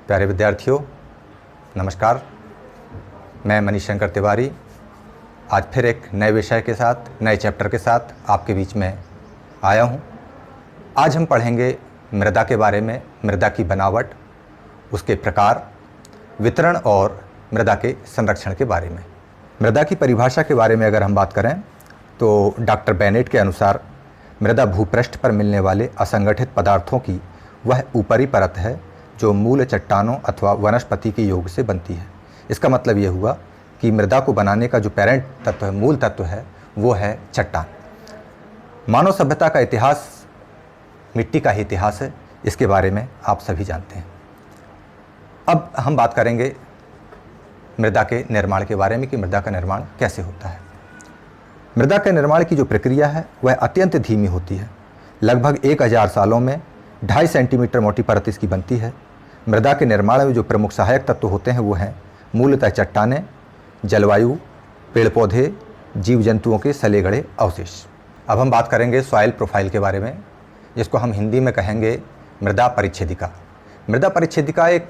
प्यारे विद्यार्थियों, नमस्कार। मैं मनीष शंकर तिवारी आज फिर एक नए विषय के साथ, नए चैप्टर के साथ आपके बीच में आया हूँ। आज हम पढ़ेंगे मृदा के बारे में, मृदा की बनावट, उसके प्रकार, वितरण और मृदा के संरक्षण के बारे में। मृदा की परिभाषा के बारे में अगर हम बात करें तो डॉक्टर बेनेट के अनुसार मृदा भूपृष्ठ पर मिलने वाले असंगठित पदार्थों की वह ऊपरी परत है जो मूल चट्टानों अथवा वनस्पति के योग से बनती है। इसका मतलब ये हुआ कि मृदा को बनाने का जो पेरेंट तत्व है, मूल तत्व है, वो है चट्टान। मानव सभ्यता का इतिहास मिट्टी का ही इतिहास है, इसके बारे में आप सभी जानते हैं। अब हम बात करेंगे मृदा के निर्माण के बारे में कि मृदा का निर्माण कैसे होता है। मृदा के निर्माण की जो प्रक्रिया है वह अत्यंत धीमी होती है। लगभग 1000 सालों में 2.5 सेंटीमीटर मोटी परत इसकी बनती है। मृदा के निर्माण में जो प्रमुख सहायक तत्व होते हैं वो हैं मूलतः चट्टानें, जलवायु, पेड़ पौधे, जीव जंतुओं के सले गड़े अवशेष। अब हम बात करेंगे सॉइल प्रोफाइल के बारे में, जिसको हम हिंदी में कहेंगे मृदा परिच्छेदिका। मृदा परिच्छेदिका एक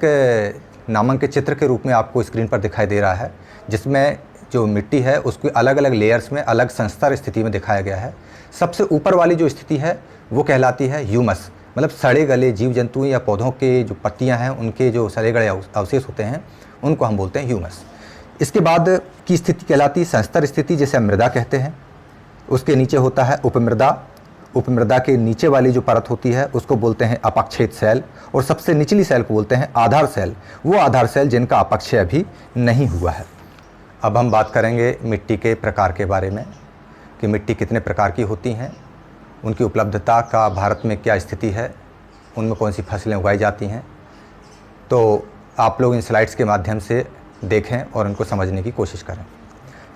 नामांकित चित्र के रूप में आपको स्क्रीन पर दिखाई दे रहा है, जिसमें जो मिट्टी है उसकी अलग अलग लेयर्स में अलग संस्तर स्थिति में दिखाया गया है। सबसे ऊपर वाली जो स्थिति है वो कहलाती है ह्यूमस, मतलब सड़े गले जीव जंतु या पौधों के जो पत्तियां हैं उनके जो सड़े गले अवशेष होते हैं उनको हम बोलते हैं ह्यूमस। इसके बाद की स्थिति कहलाती है संस्तर स्थिति, जिसे हम मृदा कहते हैं। उसके नीचे होता है उपमृदा। उपमृदा के नीचे वाली जो परत होती है उसको बोलते हैं अपक्षेद सेल, और सबसे निचली सेल को बोलते हैं आधार सेल, वो आधार सेल जिनका अपक्षय अभी नहीं हुआ है। अब हम बात करेंगे मिट्टी के प्रकार के बारे में कि मिट्टी कितने प्रकार की होती हैं, उनकी उपलब्धता का भारत में क्या स्थिति है, उनमें कौन सी फसलें उगाई जाती हैं। तो आप लोग इन स्लाइड्स के माध्यम से देखें और उनको समझने की कोशिश करें।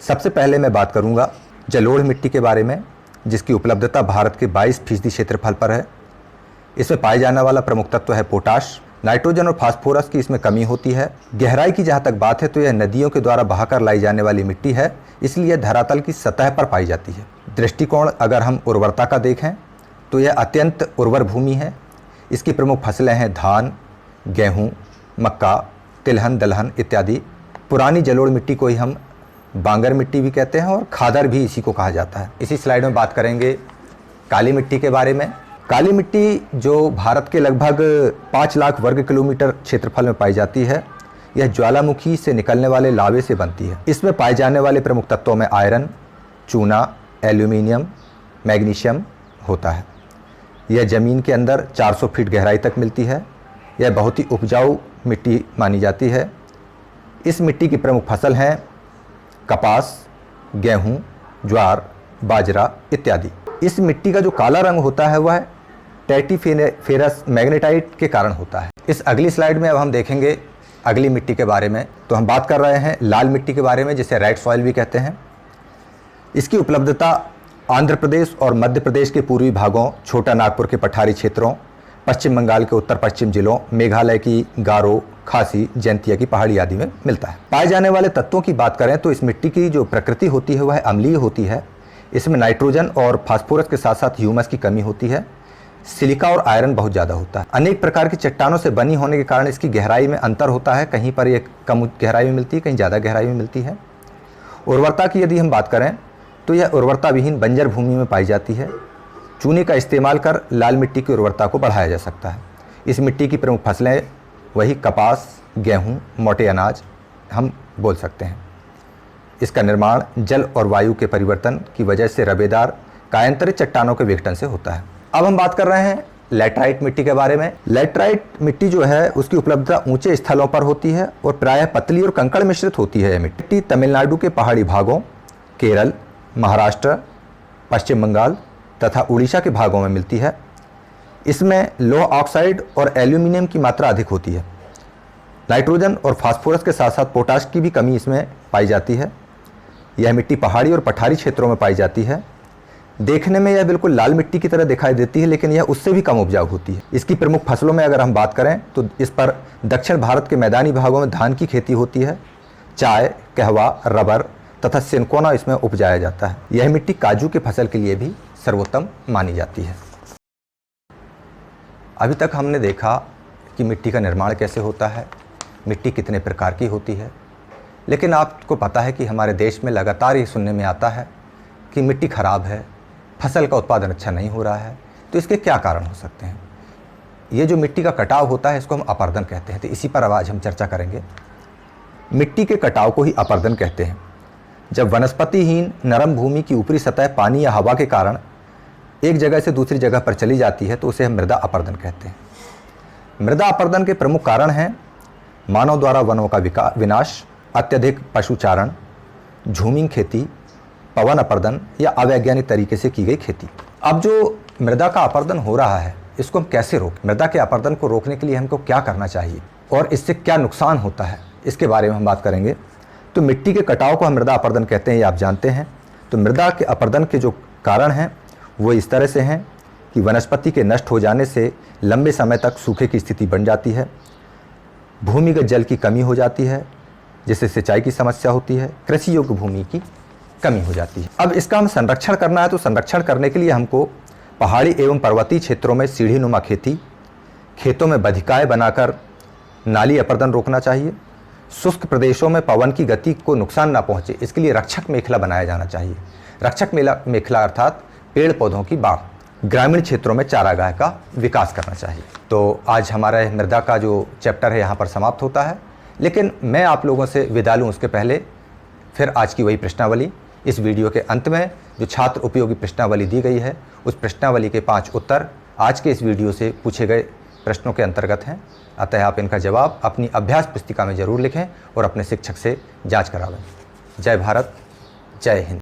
सबसे पहले मैं बात करूंगा जलोढ़ मिट्टी के बारे में, जिसकी उपलब्धता भारत के 22% क्षेत्रफल पर है। इसमें पाए जाने वाला प्रमुख तत्व है पोटाश। नाइट्रोजन और फास्फोरस की इसमें कमी होती है। गहराई की जहाँ तक बात है तो यह नदियों के द्वारा बहाकर लाई जाने वाली मिट्टी है, इसलिए धरातल की सतह पर पाई जाती है। दृष्टिकोण अगर हम उर्वरता का देखें तो यह अत्यंत उर्वर भूमि है। इसकी प्रमुख फसलें हैं धान, गेहूँ, मक्का, तिलहन, दलहन इत्यादि। पुरानी जलोढ़ मिट्टी को ही हम बांगर मिट्टी भी कहते हैं और खादर भी इसी को कहा जाता है। इसी स्लाइड में बात करेंगे काली मिट्टी के बारे में। काली मिट्टी जो भारत के लगभग 5 लाख वर्ग किलोमीटर क्षेत्रफल में पाई जाती है, यह ज्वालामुखी से निकलने वाले लावे से बनती है। इसमें पाए जाने वाले प्रमुख तत्वों में आयरन, चूना, एल्यूमिनियम, मैग्नीशियम होता है। यह ज़मीन के अंदर 400 फीट गहराई तक मिलती है। यह बहुत ही उपजाऊ मिट्टी मानी जाती है। इस मिट्टी की प्रमुख फसल हैं कपास, गेहूँ, ज्वार, बाजरा इत्यादि। इस मिट्टी का जो काला रंग होता है वह टेटिफेरस मैग्नेटाइट के कारण होता है। इस अगली स्लाइड में अब हम देखेंगे अगली मिट्टी के बारे में। तो हम बात कर रहे हैं लाल मिट्टी के बारे में, जिसे रेड सॉइल भी कहते हैं। इसकी उपलब्धता आंध्र प्रदेश और मध्य प्रदेश के पूर्वी भागों, छोटा नागपुर के पठारी क्षेत्रों, पश्चिम बंगाल के उत्तर पश्चिम जिलों, मेघालय की गारो, खासी, जैंतिया की पहाड़ी आदि में मिलता है। पाए जाने वाले तत्वों की बात करें तो इस मिट्टी की जो प्रकृति होती है वह अम्लीय होती है। इसमें नाइट्रोजन और फास्फोरस के साथ साथ ह्यूमस की कमी होती है। सिलिका और आयरन बहुत ज़्यादा होता है। अनेक प्रकार की चट्टानों से बनी होने के कारण इसकी गहराई में अंतर होता है। कहीं पर ये कम गहराई में मिलती है, कहीं ज़्यादा गहराई में मिलती है। उर्वरता की यदि हम बात करें तो यह उर्वरता विहीन बंजर भूमि में पाई जाती है। चूने का इस्तेमाल कर लाल मिट्टी की उर्वरता को बढ़ाया जा सकता है। इस मिट्टी की प्रमुख फसलें वही कपास, गेहूँ, मोटे अनाज हम बोल सकते हैं। इसका निर्माण जल और वायु के परिवर्तन की वजह से रबेदार कायांतरित चट्टानों के विघटन से होता है। अब हम बात कर रहे हैं लैटराइट मिट्टी के बारे में। लैटराइट मिट्टी जो है उसकी उपलब्धता ऊंचे स्थलों पर होती है और प्रायः पतली और कंकड़ मिश्रित होती है। यह मिट्टी तमिलनाडु के पहाड़ी भागों, केरल, महाराष्ट्र, पश्चिम बंगाल तथा उड़ीसा के भागों में मिलती है। इसमें लोह ऑक्साइड और एल्यूमिनियम की मात्रा अधिक होती है। नाइट्रोजन और फास्फोरस के साथ साथ पोटाश की भी कमी इसमें पाई जाती है। यह मिट्टी पहाड़ी और पठारी क्षेत्रों में पाई जाती है। देखने में यह बिल्कुल लाल मिट्टी की तरह दिखाई देती है, लेकिन यह उससे भी कम उपजाऊ होती है। इसकी प्रमुख फसलों में अगर हम बात करें तो इस पर दक्षिण भारत के मैदानी भागों में धान की खेती होती है। चाय, कहवा, रबर तथा सिनकोना इसमें उपजाया जाता है। यह मिट्टी काजू के फसल के लिए भी सर्वोत्तम मानी जाती है। अभी तक हमने देखा कि मिट्टी का निर्माण कैसे होता है, मिट्टी कितने प्रकार की होती है। लेकिन आपको पता है कि हमारे देश में लगातार ये सुनने में आता है कि मिट्टी ख़राब है, फसल का उत्पादन अच्छा नहीं हो रहा है। तो इसके क्या कारण हो सकते हैं? ये जो मिट्टी का कटाव होता है इसको हम अपरदन कहते हैं। तो इसी पर आज हम चर्चा करेंगे। मिट्टी के कटाव को ही अपरदन कहते हैं। जब वनस्पतिहीन नरम भूमि की ऊपरी सतह पानी या हवा के कारण एक जगह से दूसरी जगह पर चली जाती है तो उसे हम मृदा अपरदन कहते हैं। मृदा अपरदन के प्रमुख कारण हैं मानव द्वारा वनों का विनाश, अत्यधिक पशुचारण, झूमिंग खेती, पवन अपरदन या अवैज्ञानिक तरीके से की गई खेती। अब जो मृदा का अपरदन हो रहा है इसको हम कैसे रोकें? मृदा के अपरदन को रोकने के लिए हमको क्या करना चाहिए और इससे क्या नुकसान होता है, इसके बारे में हम बात करेंगे। तो मिट्टी के कटाव को हम मृदा अपरदन कहते हैं, ये आप जानते हैं। तो मृदा के अपरदन के जो कारण हैं वो इस तरह से हैं कि वनस्पति के नष्ट हो जाने से लंबे समय तक सूखे की स्थिति बन जाती है, भूमिगत जल की कमी हो जाती है जिससे सिंचाई की समस्या होती है, कृषि योग्य भूमि की कमी हो जाती है। अब इसका हम संरक्षण करना है तो संरक्षण करने के लिए हमको पहाड़ी एवं पर्वतीय क्षेत्रों में सीढ़ी नुमा खेती, खेतों में बधिकाएँ बनाकर नाली अपरदन रोकना चाहिए। शुष्क प्रदेशों में पवन की गति को नुकसान ना पहुँचे इसके लिए रक्षक मेखला बनाया जाना चाहिए। रक्षक मेखला अर्थात पेड़ पौधों की बाढ़। ग्रामीण क्षेत्रों में चारागाह का विकास करना चाहिए। तो आज हमारा मृदा का जो चैप्टर है यहाँ पर समाप्त होता है, लेकिन मैं आप लोगों से विदा लूँ उसके पहले फिर आज की वही प्रश्नावली। इस वीडियो के अंत में जो छात्र उपयोगी प्रश्नावली दी गई है उस प्रश्नावली के 5 उत्तर आज के इस वीडियो से पूछे गए प्रश्नों के अंतर्गत हैं। अतः आप इनका जवाब अपनी अभ्यास पुस्तिका में ज़रूर लिखें और अपने शिक्षक से जांच करावें। जय भारत, जय हिंद।